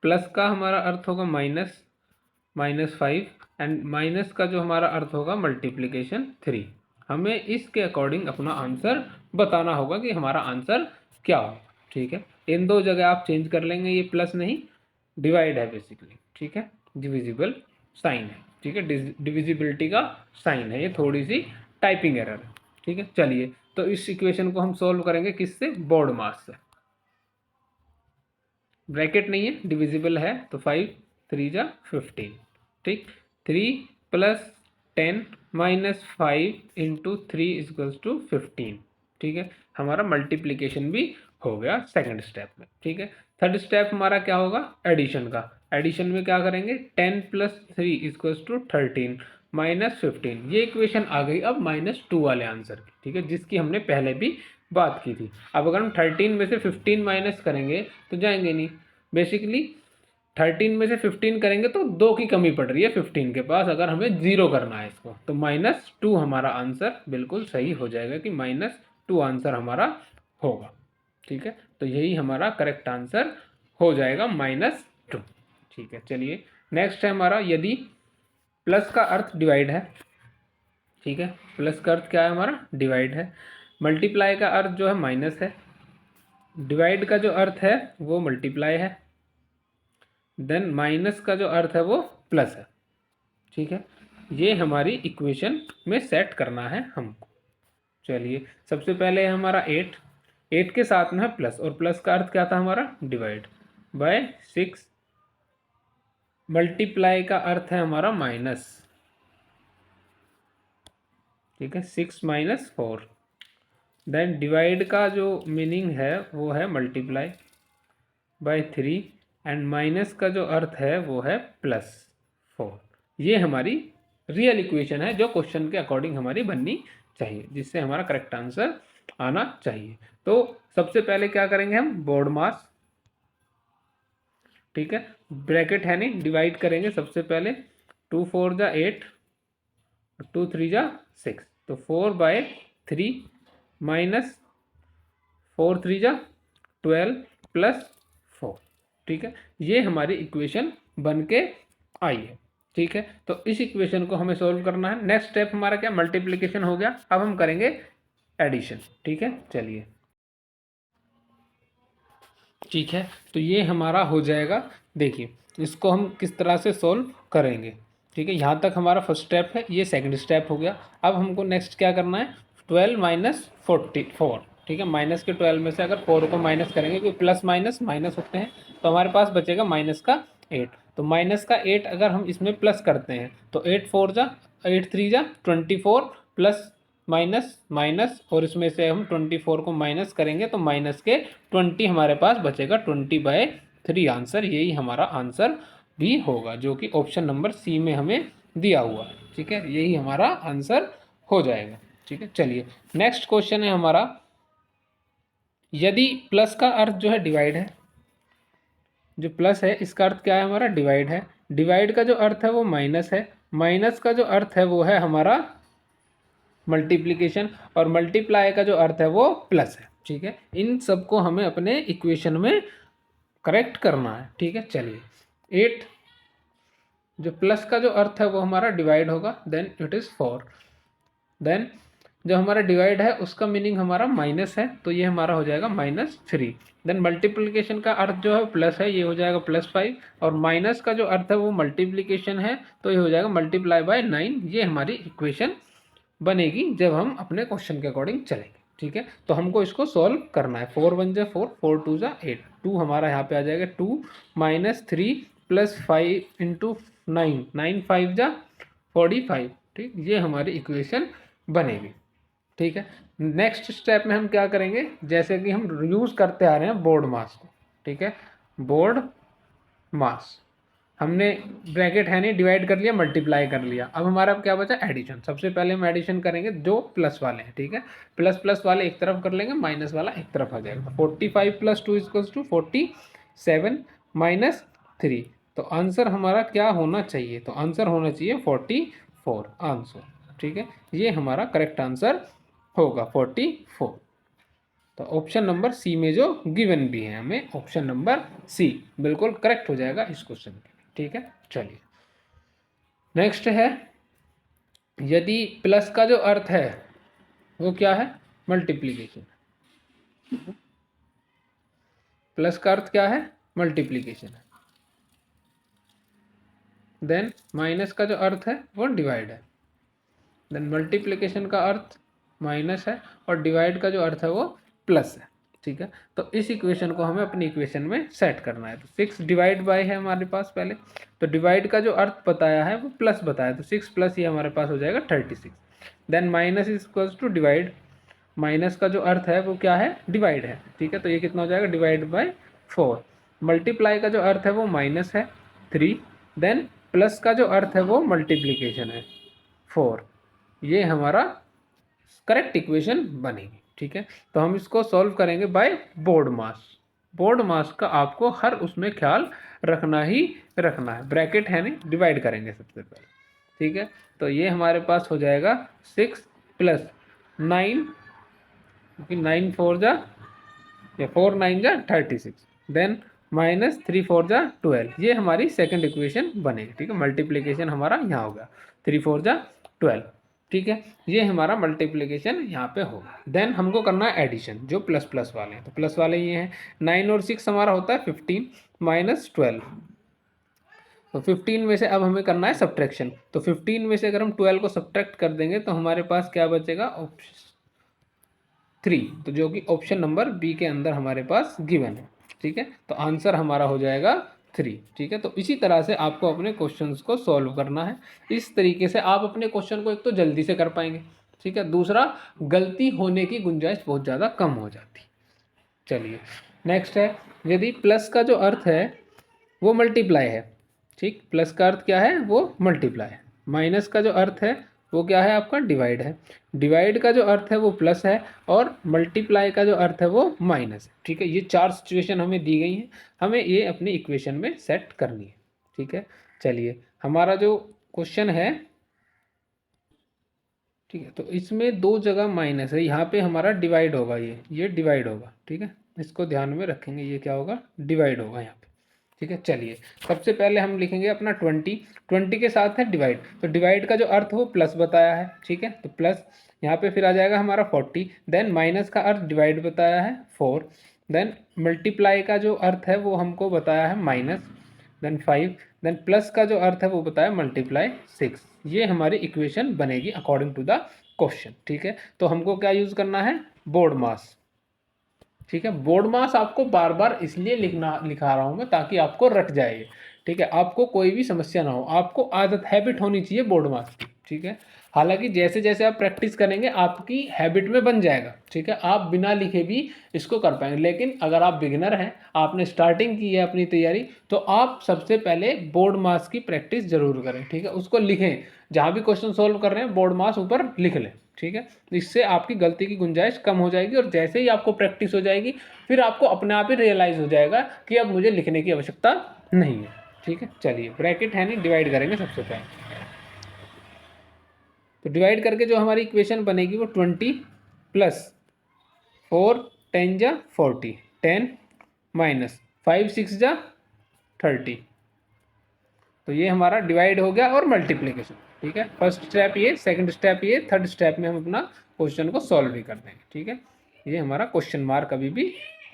प्लस का हमारा अर्थ होगा -5, एंड माइनस का जो हमारा अर्थ होगा मल्टीप्लिकेशन 3। हमें इसके अकॉर्डिंग अपना आंसर बताना होगा कि हमारा आंसर क्या होगा। ठीक है। इन दो जगह आप चेंज कर लेंगे, ये प्लस नहीं डिवाइड है बेसिकली। ठीक है। डिविजिबल साइन है। ठीक है। डिविजिबिलिटी का साइन है, ये थोड़ी सी टाइपिंग एरर है। ठीक है। चलिए, तो इस इक्वेशन को हम सोल्व करेंगे किससे, बोर्ड मास से। ब्रैकेट नहीं है, डिविजिबल है, तो 5 3 × 15। ठीक, 3 + 10 - 5 × 3 = 15। ठीक है। हमारा मल्टीप्लिकेशन भी हो गया सेकंड स्टेप में। ठीक है। थर्ड स्टेप हमारा क्या होगा, एडिशन का। एडिशन में क्या करेंगे, 10 + 3 = 13 -15। ये इक्वेशन आ गई अब -2 वाले आंसर की। ठीक है, जिसकी हमने पहले भी बात की थी। अब अगर हम 13 में से 15 माइनस करेंगे तो जाएंगे नहीं। बेसिकली 13 में से 15 करेंगे तो 2 की कमी पड़ रही है 15 के पास, अगर हमें 0 करना है इसको, तो -2 हमारा आंसर बिल्कुल सही हो जाएगा कि -2 आंसर हमारा होगा। ठीक है। तो यही हमारा करेक्ट आंसर हो जाएगा, -2। ठीक है। चलिए, नेक्स्ट है हमारा, यदि प्लस का अर्थ डिवाइड है, ठीक है। प्लस का अर्थ क्या है हमारा, डिवाइड है। मल्टीप्लाई का अर्थ जो है माइनस है। डिवाइड का जो अर्थ है वो मल्टीप्लाई है। देन माइनस का जो अर्थ है वो प्लस है। ठीक है, ये हमारी इक्वेशन में सेट करना है हमको। चलिए, सबसे पहले हमारा 8, 8 के साथ में है प्लस, और प्लस का अर्थ क्या था हमारा, डिवाइड बाय 6। मल्टीप्लाई का अर्थ है हमारा माइनस। ठीक है, 6 माइनस 4। देन डिवाइड का जो मीनिंग है वो है मल्टीप्लाई बाय 3, एंड माइनस का जो अर्थ है वो है प्लस 4। ये हमारी रियल इक्वेशन है जो क्वेश्चन के अकॉर्डिंग हमारी बननी चाहिए, जिससे हमारा करेक्ट आंसर आना चाहिए। तो सबसे पहले क्या करेंगे हम, बोर्ड मास। ठीक है, ब्रैकेट है नहीं, डिवाइड करेंगे सबसे पहले। 2 4 जा 8, 2 3 जा 6, तो 4/3 माइनस 4 3 जा 12 प्लस 4। ठीक है, ये हमारी इक्वेशन बन के आई है। ठीक है, तो इस इक्वेशन को हमें सोल्व करना है। नेक्स्ट स्टेप हमारा क्या, मल्टीप्लिकेशन हो गया, अब हम करेंगे एडिशन। ठीक है, चलिए। ठीक है, तो ये हमारा हो जाएगा। देखिए, इसको हम किस तरह से सोल्व करेंगे। ठीक है, यहाँ तक हमारा फर्स्ट स्टेप है, ये सेकंड स्टेप हो गया। अब हमको नेक्स्ट क्या करना है, 12 माइनस 44। ठीक है, माइनस के 12 में से अगर 4 को माइनस करेंगे, क्योंकि प्लस माइनस माइनस होते हैं, तो हमारे पास बचेगा माइनस का 8। तो माइनस का 8 अगर हम इसमें प्लस करते हैं तो 8 4 जा 8 3 जा 24 प्लस माइनस माइनस, और इसमें से हम 24 को माइनस करेंगे तो माइनस के 20 हमारे पास बचेगा, 20/3 आंसर। यही हमारा आंसर भी होगा, जो कि ऑप्शन नंबर सी में हमें दिया हुआ है। ठीक है, यही हमारा आंसर हो जाएगा। ठीक है, चलिए नेक्स्ट क्वेश्चन है हमारा, यदि प्लस का अर्थ जो है डिवाइड है, जो प्लस है इसका अर्थ क्या है हमारा, डिवाइड है। डिवाइड का जो अर्थ है वो माइनस है। माइनस का जो अर्थ है वो है हमारा मल्टीप्लिकेशन, और मल्टीप्लाई का जो अर्थ है वो प्लस है। ठीक है, इन सबको हमें अपने इक्वेशन में करेक्ट करना है। ठीक है, चलिए। 8 जो प्लस का जो अर्थ है वो हमारा डिवाइड होगा, देन इट इज़ 4। देन जो हमारा डिवाइड है उसका मीनिंग हमारा माइनस है, तो ये हमारा हो जाएगा -3। देन मल्टीप्लिकेशन का अर्थ जो है प्लस है, ये हो जाएगा +5, और माइनस का जो अर्थ है वो मल्टीप्लिकेशन है, तो ये हो जाएगा मल्टीप्लाई बाय 9। ये हमारी इक्वेशन बनेगी जब हम अपने क्वेश्चन के अकॉर्डिंग चलेंगे। ठीक है, तो हमको इसको सॉल्व करना है। 4 1 जा 4, 4 2 जा 8, 2 हमारा यहाँ पे आ जाएगा 2 -3 प्लस 5 इंटू 9, 9 5 जा 45। ठीक, ये हमारी इक्वेशन बनेगी। ठीक है, नेक्स्ट स्टेप में हम क्या करेंगे, जैसे कि हम यूज़ करते आ रहे हैं बोर्ड मास को। ठीक है, बोर्ड मास हमने ब्रैकेट है नहीं, डिवाइड कर लिया, मल्टीप्लाई कर लिया। अब हमारा क्या बचा, एडिशन। सबसे पहले हम एडिशन करेंगे जो प्लस वाले हैं। ठीक है, प्लस प्लस वाले एक तरफ कर लेंगे, माइनस वाला एक तरफ आ जाएगा। 45 + 2 = 47 -3। तो आंसर हमारा क्या होना चाहिए, तो आंसर होना चाहिए 44 आंसर। ठीक है, ये हमारा करेक्ट आंसर होगा 44। तो ऑप्शन नंबर सी में जो गिवन भी है हमें, ऑप्शन नंबर सी बिल्कुल करेक्ट हो जाएगा इस क्वेश्चन के। ठीक है, चलिए नेक्स्ट है, यदि प्लस का जो अर्थ है वो क्या है, मल्टीप्लिकेशन। प्लस का अर्थ क्या है, मल्टीप्लिकेशन है। देन माइनस का जो अर्थ है वो डिवाइड है। देन मल्टीप्लिकेशन का अर्थ माइनस है, और डिवाइड का जो अर्थ है वो प्लस है। ठीक है, तो इस इक्वेशन को हमें अपनी इक्वेशन में सेट करना है। तो 6 डिवाइड बाय है हमारे पास पहले, तो डिवाइड का जो अर्थ बताया है वो प्लस बताया, तो 6 प्लस ये हमारे पास हो जाएगा 36। Then minus equals to divide, minus का जो अर्थ है वो क्या है, डिवाइड है। ठीक है, तो ये कितना हो जाएगा, डिवाइड बाय 4। मल्टीप्लाई का जो अर्थ है वो माइनस है 3। देन प्लस का जो अर्थ है वो मल्टीप्लीकेशन है 4। ये हमारा करेक्ट इक्वेशन बनेगी। ठीक है, तो हम इसको सॉल्व करेंगे बाय बोर्ड मास। बोर्ड मास का आपको हर उसमें ख्याल रखना ही रखना है। ब्रैकेट है नहीं, डिवाइड करेंगे सबसे पहले। ठीक है, तो ये हमारे पास हो जाएगा 6 + 9, क्योंकि 9 4 जा या 4 9 जा 36। देन -3 4 जा 12। ये हमारी सेकंड इक्वेशन बनेगी। ठीक है, मल्टीप्लिकेशन हमारा यहाँ हो गया, 3 4 जा 12। ठीक है, ये हमारा मल्टीप्लिकेशन यहाँ पे होगा। देन हमको करना है एडिशन, जो प्लस प्लस वाले हैं, तो प्लस वाले ये हैं। 9 और 6 हमारा होता है 15 माइनस 12, तो 15 में से अब हमें करना है सब्ट्रैक्शन, तो 15 में से अगर हम 12 को सब्ट्रैक्ट कर देंगे तो हमारे पास क्या बचेगा, ऑप्शन 3, तो जो कि ऑप्शन नंबर बी के अंदर हमारे पास गिवन है। ठीक है, तो आंसर हमारा हो जाएगा 3। ठीक है, तो इसी तरह से आपको अपने क्वेश्चंस को सॉल्व करना है। इस तरीके से आप अपने क्वेश्चन को एक तो जल्दी से कर पाएंगे, ठीक है, दूसरा गलती होने की गुंजाइश बहुत ज़्यादा कम हो जाती। चलिए नेक्स्ट है, यदि प्लस का जो अर्थ है वो मल्टीप्लाई है, ठीक, प्लस का अर्थ क्या है, वो मल्टीप्लाई है। माइनस का जो अर्थ है वो क्या है, आपका डिवाइड है। डिवाइड का जो अर्थ है वो प्लस है, और मल्टीप्लाई का जो अर्थ है वो माइनस है। ठीक है, ये 4 सिचुएशन हमें दी गई हैं, हमें ये अपनी इक्वेशन में सेट करनी है। ठीक है, चलिए हमारा जो क्वेश्चन है, ठीक है, तो इसमें 2 जगह माइनस है, यहाँ पे हमारा डिवाइड होगा, ये डिवाइड होगा। ठीक है, इसको ध्यान में रखेंगे, ये क्या होगा, डिवाइड होगा यहाँ पे। ठीक है, चलिए सबसे पहले हम लिखेंगे अपना 20 के साथ है डिवाइड, तो डिवाइड का जो अर्थ वो प्लस बताया है। ठीक है, तो प्लस यहाँ पे फिर आ जाएगा हमारा 40, देन माइनस का अर्थ डिवाइड बताया है 4, देन मल्टीप्लाई का जो अर्थ है वो हमको बताया है माइनस, देन 5, देन प्लस का जो अर्थ है वो बताया मल्टीप्लाई 6। ये हमारी इक्वेशन बनेगी अकॉर्डिंग टू द क्वेश्चन। ठीक है, तो हमको क्या यूज़ करना है, बोर्ड मास। ठीक है, बोर्ड मास आपको बार बार इसलिए लिखा रहा हूँ मैं ताकि आपको रट जाए ये। ठीक है, आपको कोई भी समस्या ना हो, आपको आदत हैबिट होनी चाहिए बोर्ड मास की। ठीक है, हालांकि जैसे जैसे आप प्रैक्टिस करेंगे आपकी हैबिट में बन जाएगा। ठीक है, आप बिना लिखे भी इसको कर पाएंगे, लेकिन अगर आप बिगिनर हैं, आपने स्टार्टिंग की है अपनी तैयारी, तो आप सबसे पहले बोर्ड मास की प्रैक्टिस जरूर करें। ठीक है, उसको लिखें, जहाँ भी क्वेश्चन सोल्व कर रहे हैं बोर्ड मास ऊपर लिख लें। ठीक है, इससे आपकी गलती की गुंजाइश कम हो जाएगी, और जैसे ही आपको प्रैक्टिस हो जाएगी फिर आपको अपने आप ही रियलाइज़ हो जाएगा कि अब मुझे लिखने की आवश्यकता नहीं है। ठीक है, चलिए ब्रैकेट है नहीं, डिवाइड करेंगे सबसे पहले, तो डिवाइड करके जो हमारी इक्वेशन बनेगी वो 20 प्लस 4 10 जा 40, 10 माइनस 5 6 जा 30, तो ये हमारा डिवाइड हो गया और मल्टीप्लिकेशन। ठीक है, फर्स्ट स्टेप ये, सेकंड स्टेप ये, थर्ड स्टेप में हम अपना क्वेश्चन को सॉल्व भी कर देंगे। ठीक है, ये हमारा क्वेश्चन मार्क अभी भी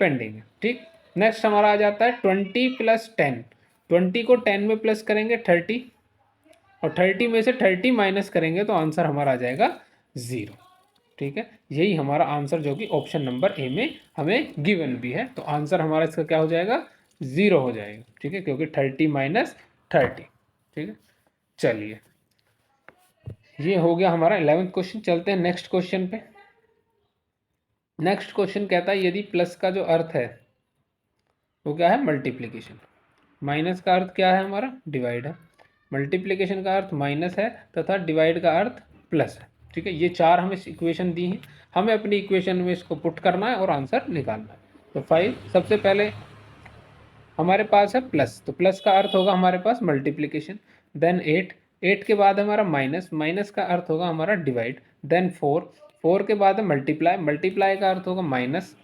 पेंडिंग है। ठीक, नेक्स्ट हमारा आ जाता है 20 प्लस 10, 20 को 10 में प्लस करेंगे 30, और 30 में से 30 माइनस करेंगे तो आंसर हमारा आ जाएगा 0। ठीक है, यही हमारा आंसर जो कि ऑप्शन नंबर ए में हमें गिवन भी है, तो आंसर हमारा इसका क्या हो जाएगा, 0 हो जाएगा। ठीक है, क्योंकि 30 माइनस 30। ठीक है, चलिए ये हो गया हमारा 11th क्वेश्चन। चलते हैं नेक्स्ट क्वेश्चन पे। नेक्स्ट क्वेश्चन कहता है यदि प्लस का जो अर्थ है वो क्या है, मल्टीप्लिकेशन, माइनस का अर्थ क्या है हमारा, डिवाइड है, मल्टीप्लिकेशन का अर्थ माइनस है तथा डिवाइड का अर्थ प्लस है। ठीक है, ये 4 हमें इक्वेशन दी हैं, हमें अपनी इक्वेशन में इसको पुट करना है और आंसर निकालना है। तो 5 सबसे पहले हमारे पास है प्लस, तो प्लस का अर्थ होगा हमारे पास मल्टीप्लिकेशन, देन 8 के बाद हमारा माइनस, माइनस का अर्थ होगा हमारा डिवाइड, देन 4 के बाद है मल्टीप्लाई, मल्टीप्लाई का अर्थ होगा माइनस,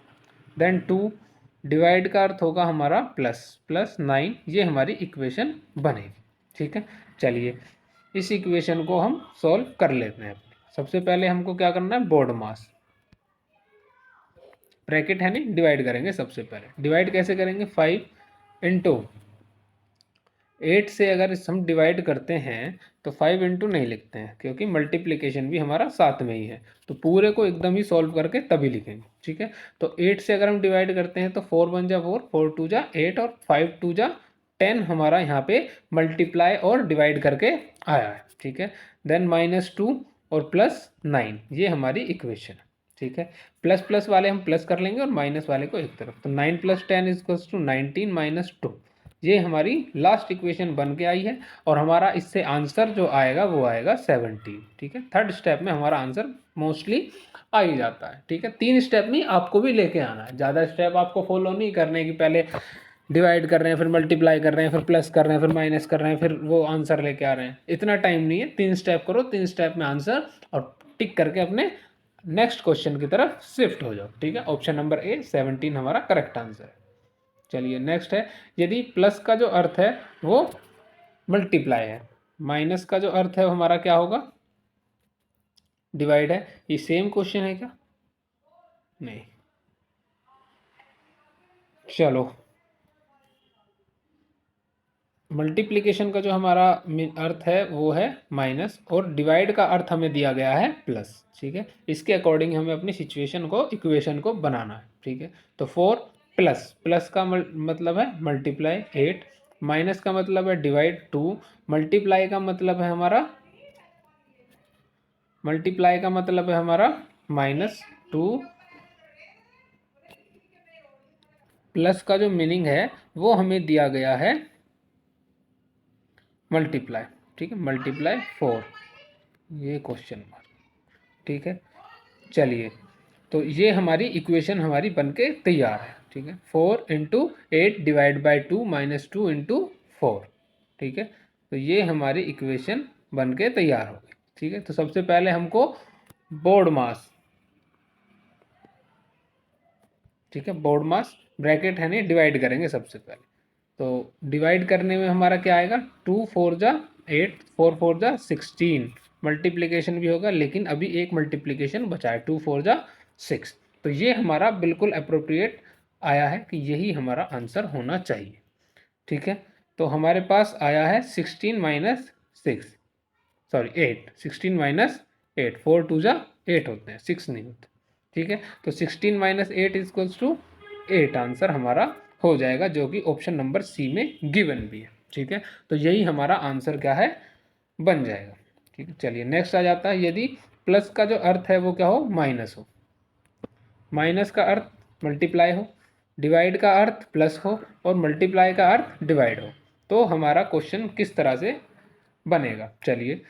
देन 2 डिवाइड का अर्थ होगा हमारा प्लस, प्लस 9, ये हमारी इक्वेशन बनेगी। ठीक है, चलिए इस इक्वेशन को हम सॉल्व कर लेते हैं। सबसे पहले हमको क्या करना है, बोर्ड मास, ब्रैकेट है नहीं, डिवाइड करेंगे सबसे पहले। डिवाइड कैसे करेंगे, 5 इंटू 8 से अगर हम डिवाइड करते हैं तो 5 इंटू नहीं लिखते हैं, क्योंकि मल्टीप्लिकेशन भी हमारा साथ में ही है, तो पूरे को एकदम ही सॉल्व करके तभी लिखेंगे। ठीक है, तो 8 से अगर हम डिवाइड करते हैं तो 4 1 जा 4, 4 2 जा 8, और 5 2 जा 10 हमारा यहाँ पे मल्टीप्लाई और डिवाइड करके आया है। ठीक है, देन -2 और +9, ये हमारी इक्वेशन है। ठीक है, प्लस प्लस वाले हम प्लस कर लेंगे और माइनस वाले को एक तरफ, तो 9 + 10 = 19 - 2, ये हमारी लास्ट इक्वेशन बन के आई है, और हमारा इससे आंसर जो आएगा वो आएगा 17। ठीक है, थर्ड स्टेप में हमारा आंसर मोस्टली आ ही जाता है। ठीक है, 3 स्टेप नहीं आपको भी लेके आना है, ज़्यादा स्टेप आपको फॉलो नहीं करने की, पहले डिवाइड कर रहे हैं फिर मल्टीप्लाई कर रहे हैं फिर प्लस कर रहे हैं फिर माइनस कर रहे हैं फिर वो आंसर लेके आ रहे हैं, इतना टाइम नहीं है। 3 स्टेप करो, 3 स्टेप में आंसर, और टिक करके अपने नेक्स्ट क्वेश्चन की तरफ शिफ्ट हो जाओ। ठीक है, ऑप्शन नंबर ए 17 हमारा करेक्ट आंसर है। चलिए नेक्स्ट है, यदि प्लस का जो अर्थ है वो मल्टीप्लाई है, माइनस का जो अर्थ है वो हमारा क्या होगा, डिवाइड है। ये सेम क्वेश्चन है क्या? नहीं। चलो, मल्टीप्लिकेशन का जो हमारा अर्थ है वो है माइनस, और डिवाइड का अर्थ हमें दिया गया है प्लस। ठीक है, इसके अकॉर्डिंग हमें अपनी सिचुएशन को, इक्वेशन को बनाना है। ठीक है, तो 4 प्लस, प्लस का मतलब है मल्टीप्लाई 8, माइनस का मतलब है डिवाइड 2, मल्टीप्लाई का मतलब है हमारा, मल्टीप्लाई का मतलब है हमारा -2, प्लस का जो मीनिंग है वो हमें दिया गया है मल्टीप्लाई। ठीक है, मल्टीप्लाई 4, ये क्वेश्चन मार्क। ठीक है, चलिए, तो ये हमारी इक्वेशन हमारी बनके तैयार है। ठीक है, 4 इंटू 8 डिवाइड बाई 2 -2 इंटू 4। ठीक है, तो ये हमारी इक्वेशन बनके तैयार हो गई। ठीक है, तो सबसे पहले हमको बोर्ड मास, ठीक है, बोर्ड मास ब्रैकेट है नहीं, डिवाइड करेंगे सबसे पहले। तो डिवाइड करने में हमारा क्या आएगा, 2 4 जा 8, 4 4 जा 16, मल्टीप्लिकेशन भी होगा, लेकिन अभी एक मल्टीप्लिकेशन बचा है, 2 4 जा 6। तो ये हमारा बिल्कुल अप्रोप्रिएट आया है कि यही हमारा आंसर होना चाहिए। ठीक है, तो हमारे पास आया है 16 माइनस 6, सॉरी 8, 16 माइनस 8, 4 2 जा 8 होते हैं, 6 नहीं होते। ठीक है, तो 16 माइनस 8 इक्वल्स टू 8 आंसर हमारा हो जाएगा, जो कि ऑप्शन नंबर सी में गिवन भी है। ठीक है, तो यही हमारा आंसर क्या है, बन जाएगा। ठीक है, चलिए नेक्स्ट आ जाता है, यदि प्लस का जो अर्थ है वो क्या हो, माइनस हो, माइनस का अर्थ मल्टीप्लाई हो, डिवाइड का अर्थ प्लस हो, और मल्टीप्लाई का अर्थ डिवाइड हो, तो हमारा क्वेश्चन किस तरह से बनेगा। चलिए,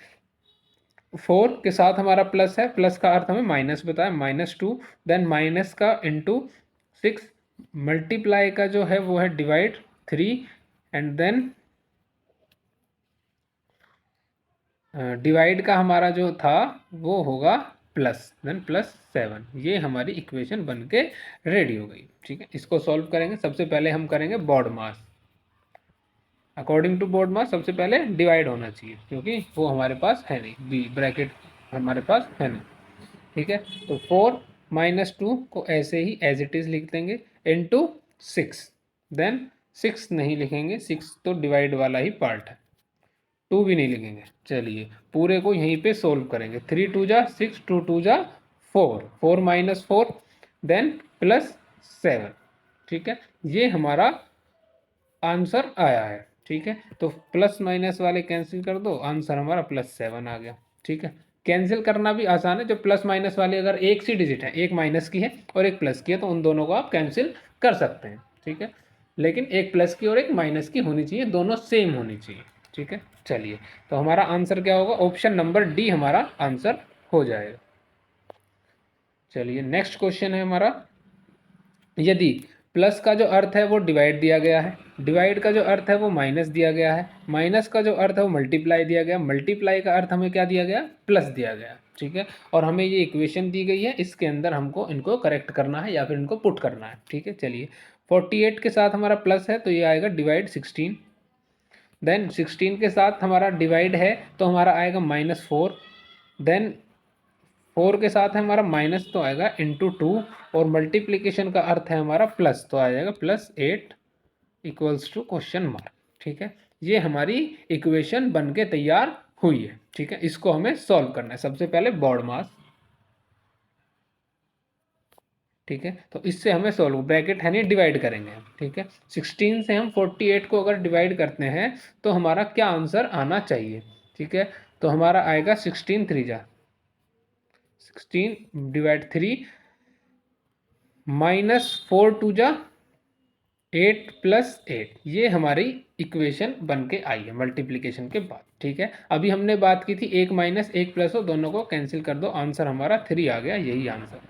4 के साथ हमारा प्लस है, प्लस का अर्थ हमें माइनस बताया, -2, देन माइनस का इंटू 6, मल्टीप्लाई का जो है वो है डिवाइड 3, एंड देन डिवाइड का हमारा जो था वो होगा प्लस, देन +7। ये हमारी इक्वेशन बन के रेडी हो गई। ठीक है, इसको सॉल्व करेंगे। सबसे पहले हम करेंगे BODMAS. According to BODMAS सबसे पहले डिवाइड होना चाहिए, क्योंकि वो हमारे पास है नहीं, बी ब्रैकेट हमारे पास है नहीं। ठीक है, तो 4 -2 को ऐसे ही एज इट इज़ लिख देंगे, इंटू 6, देन 6 नहीं लिखेंगे, 6 तो डिवाइड वाला ही पार्ट है, 2 भी नहीं लिखेंगे। चलिए, पूरे को यहीं पे सोल्व करेंगे, 3 2 जा 6, 2 2 जा 4, 4 -4, देन +7। ठीक है, ये हमारा आंसर आया है। ठीक है, तो प्लस माइनस वाले कैंसिल कर दो, आंसर हमारा +7 आ गया। ठीक है, कैंसिल करना भी आसान है, जो प्लस माइनस वाले अगर एक सी डिजिट है, एक माइनस की है और एक प्लस की है, तो उन दोनों को आप कैंसिल कर सकते हैं। ठीक है, लेकिन एक प्लस की और एक माइनस की होनी चाहिए, दोनों सेम होनी चाहिए। ठीक है, चलिए, तो हमारा आंसर क्या होगा, ऑप्शन नंबर डी हमारा आंसर हो जाएगा। चलिए, नेक्स्ट क्वेश्चन है हमारा, यदि प्लस का जो अर्थ है वो डिवाइड दिया गया है, डिवाइड का जो अर्थ है वो माइनस दिया गया है, माइनस का जो अर्थ है वो मल्टीप्लाई दिया गया, मल्टीप्लाई का अर्थ हमें क्या दिया गया, प्लस दिया गया। ठीक है, और हमें ये इक्वेशन दी गई है, इसके अंदर हमको इनको करेक्ट करना है या फिर इनको पुट करना है। ठीक है, चलिए, 48 के साथ हमारा प्लस है तो ये आएगा डिवाइड 16, देन 16 के साथ हमारा डिवाइड है तो हमारा आएगा -4, देन 4 के साथ है हमारा माइनस तो आएगा ×2, और मल्टीप्लिकेशन का अर्थ है हमारा प्लस, तो आ जाएगा +8 इक्वल्स टू क्वेश्चन मार्क। ठीक है, ये हमारी इक्वेशन बन के तैयार हुई है। ठीक है, इसको हमें सॉल्व करना है। सबसे पहले बोर्ड मास, ठीक है, तो इससे हमें सॉल्व, ब्रैकेट है नहीं, डिवाइड करेंगे हम। ठीक है, 16 से हम 48 को अगर डिवाइड करते हैं तो हमारा क्या आंसर आना चाहिए। ठीक है, तो हमारा आएगा 16 3 जा 16 डिवाइड 3, -4 2 जा 8 + 8, ये हमारी इक्वेशन बन के आई है मल्टीप्लिकेशन के बाद। ठीक है, अभी हमने बात की थी एक माइनस एक प्लस हो, दोनों को कैंसिल कर दो, आंसर हमारा 3 आ गया, यही आंसर।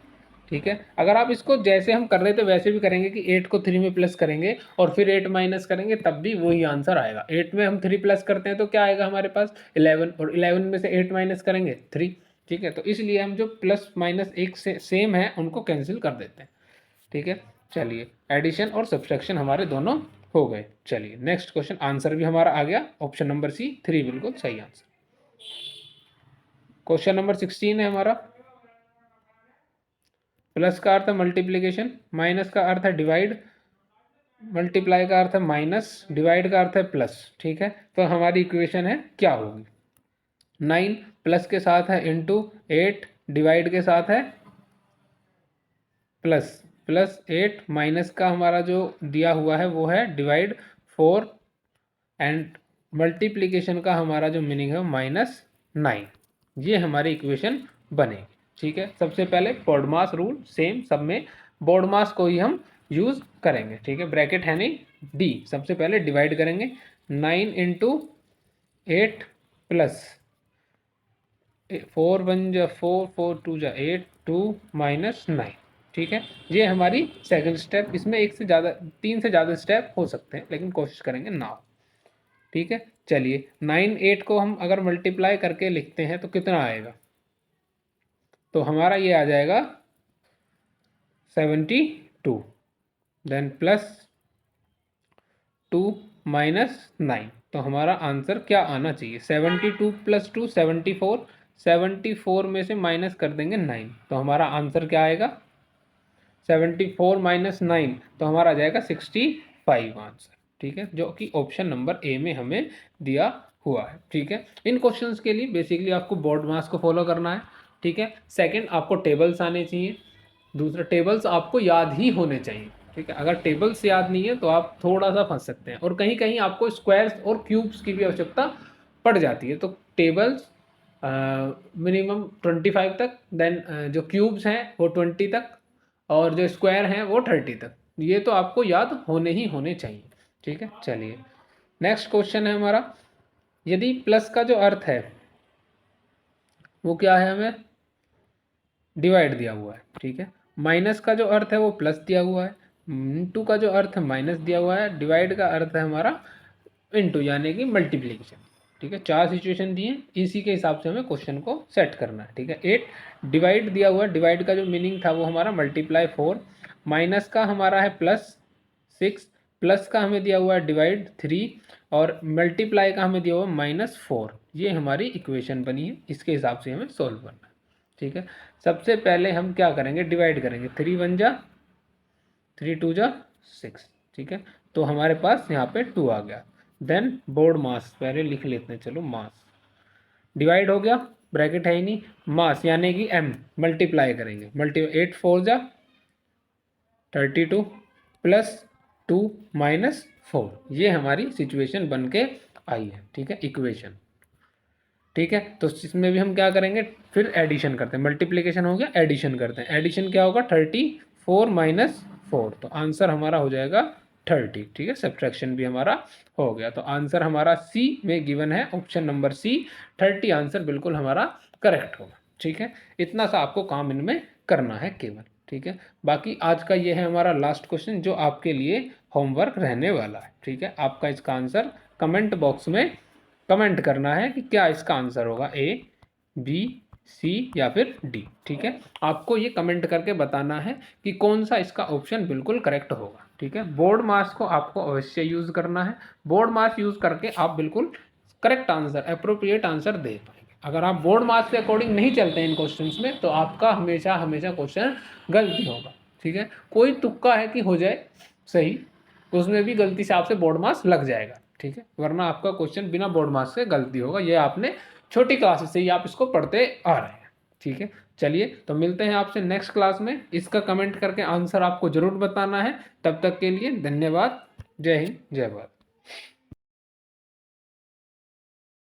ठीक है, अगर आप इसको जैसे हम कर रहे थे वैसे भी करेंगे कि 8 को 3 में प्लस करेंगे और फिर 8 माइनस करेंगे, तब भी वही आंसर आएगा। 8 में हम 3 प्लस करते हैं तो क्या आएगा हमारे पास 11, और 11 में से 8 माइनस करेंगे 3। ठीक है, तो इसलिए हम जो प्लस माइनस एक से सेम है उनको कैंसिल कर देते हैं। ठीक है, चलिए, एडिशन और सब्सट्रैक्शन हमारे दोनों हो गए। चलिए, नेक्स्ट क्वेश्चन, आंसर भी हमारा आ गया, ऑप्शन नंबर सी 3 बिल्कुल सही आंसर। क्वेश्चन नंबर 16 है हमारा। प्लस का अर्थ है मल्टीप्लीकेशन, माइनस का अर्थ है डिवाइड, मल्टीप्लाई का अर्थ है माइनस, डिवाइड का अर्थ है प्लस। ठीक है, तो हमारी इक्वेशन है क्या होगी? 9 प्लस के साथ है इंटू 8 डिवाइड के साथ है प्लस, प्लस 8 माइनस का हमारा जो दिया हुआ है वो है डिवाइड 4 एंड मल्टीप्लीकेशन का हमारा जो मीनिंग है -9। ये हमारी इक्वेशन बनेगी। ठीक है, सबसे पहले BODMAS रूल सेम सब में BODMAS को ही हम यूज़ करेंगे। ठीक है, ब्रैकेट है नहीं, डी सबसे पहले डिवाइड करेंगे 9 इंटू 8 प्लस 4 1 जा 4 4 2 जा 8 2 -9। ठीक है, ये हमारी सेकंड स्टेप। इसमें एक से ज़्यादा 3 से ज़्यादा स्टेप हो सकते हैं, लेकिन कोशिश करेंगे ना। ठीक है, चलिए 9 8 को हम अगर मल्टीप्लाई करके लिखते हैं तो कितना आएगा? तो हमारा ये आ जाएगा 72, देन प्लस 2 -9। तो हमारा आंसर क्या आना चाहिए? 72 + 2 74, 74 में से माइनस कर देंगे 9, तो हमारा आंसर क्या आएगा? 74 - 9, तो हमारा आ जाएगा 65 आंसर। ठीक है, जो कि ऑप्शन नंबर ए में हमें दिया हुआ है। ठीक है, इन क्वेश्चंस के लिए बेसिकली आपको BODMAS को फॉलो करना है। ठीक है, सेकंड आपको टेबल्स आने चाहिए, दूसरा टेबल्स आपको याद ही होने चाहिए। ठीक है, अगर टेबल्स याद नहीं है तो आप थोड़ा सा फंस सकते हैं, और कहीं कहीं आपको स्क्वायर्स और क्यूब्स की भी आवश्यकता पड़ जाती है। तो टेबल्स मिनिमम 25 तक, देन जो क्यूब्स हैं वो 20 तक, और जो स्क्वायर हैं वो 30 तक। ये तो आपको याद होने ही होने चाहिए। ठीक है, चलिए नेक्स्ट क्वेश्चन है हमारा। यदि प्लस का जो अर्थ है वो क्या है, हमें डिवाइड दिया हुआ है। ठीक है, माइनस का जो अर्थ है वो प्लस दिया हुआ है, इंटू का जो अर्थ है माइनस दिया हुआ है, डिवाइड का अर्थ है हमारा इंटू यानी कि मल्टीप्लीकेशन। ठीक है, 4 सिचुएशन दिए, इसी के हिसाब से हमें क्वेश्चन को सेट करना है। ठीक है, 8 डिवाइड दिया हुआ है, डिवाइड का जो मीनिंग था वो हमारा मल्टीप्लाई 4, माइनस का हमारा है +6, प्लस का हमें दिया हुआ है डिवाइड 3, और मल्टीप्लाई का हमें दिया हुआ है -4। ये हमारी इक्वेशन बनी है, इसके हिसाब से हमें सोल्व करना है। ठीक है, सबसे पहले हम क्या करेंगे? डिवाइड करेंगे। 3 1 जा 3 2 जा 6। ठीक है, तो हमारे पास यहाँ पे 2 आ गया। देन BODMAS पहले लिख लेते हैं, चलो मास डिवाइड हो गया, ब्रैकेट है ही नहीं, मास यानी कि m मल्टीप्लाई करेंगे, 8 4 जा 32 प्लस 2 -4। ये हमारी सिचुएशन बन के आई है। ठीक है, इक्वेशन। ठीक है, तो इसमें भी हम क्या करेंगे? फिर एडिशन करते हैं, मल्टीप्लिकेशन हो गया, एडिशन करते हैं। एडिशन क्या होगा? 34 - 4, तो आंसर हमारा हो जाएगा 30। ठीक है, सब्ट्रैक्शन भी हमारा हो गया, तो आंसर हमारा सी में गिवन है, ऑप्शन नंबर सी 30 आंसर बिल्कुल हमारा करेक्ट होगा। ठीक है, इतना सा आपको काम इनमें करना है केवल। ठीक है, बाकी आज का ये है हमारा लास्ट क्वेश्चन जो आपके लिए होमवर्क रहने वाला है। ठीक है, आपका इसका आंसर कमेंट बॉक्स में कमेंट करना है कि क्या इसका आंसर होगा, ए बी सी या फिर डी। ठीक है, आपको ये कमेंट करके बताना है कि कौन सा इसका ऑप्शन बिल्कुल करेक्ट होगा। ठीक है, BODMAS को आपको अवश्य यूज़ करना है। BODMAS यूज़ करके आप बिल्कुल करेक्ट आंसर, अप्रोप्रिएट आंसर दे पाएंगे। अगर आप BODMAS के अकॉर्डिंग नहीं चलते हैं इन क्वेश्चंस में, तो आपका हमेशा हमेशा क्वेश्चन गलती होगा। ठीक है, कोई तुक्का है कि हो जाए सही, तो उसमें भी गलती से आपसे BODMAS लग जाएगा। ठीक है, वरना आपका क्वेश्चन बिना BODMAS से गलती होगा। ये आपने छोटी क्लासेस से ही आप इसको पढ़ते आ रहे हैं। ठीक है, चलिए तो मिलते हैं आपसे नेक्स्ट क्लास में। इसका कमेंट करके आंसर आपको ज़रूर बताना है। तब तक के लिए धन्यवाद। जय हिंद, जय भारत।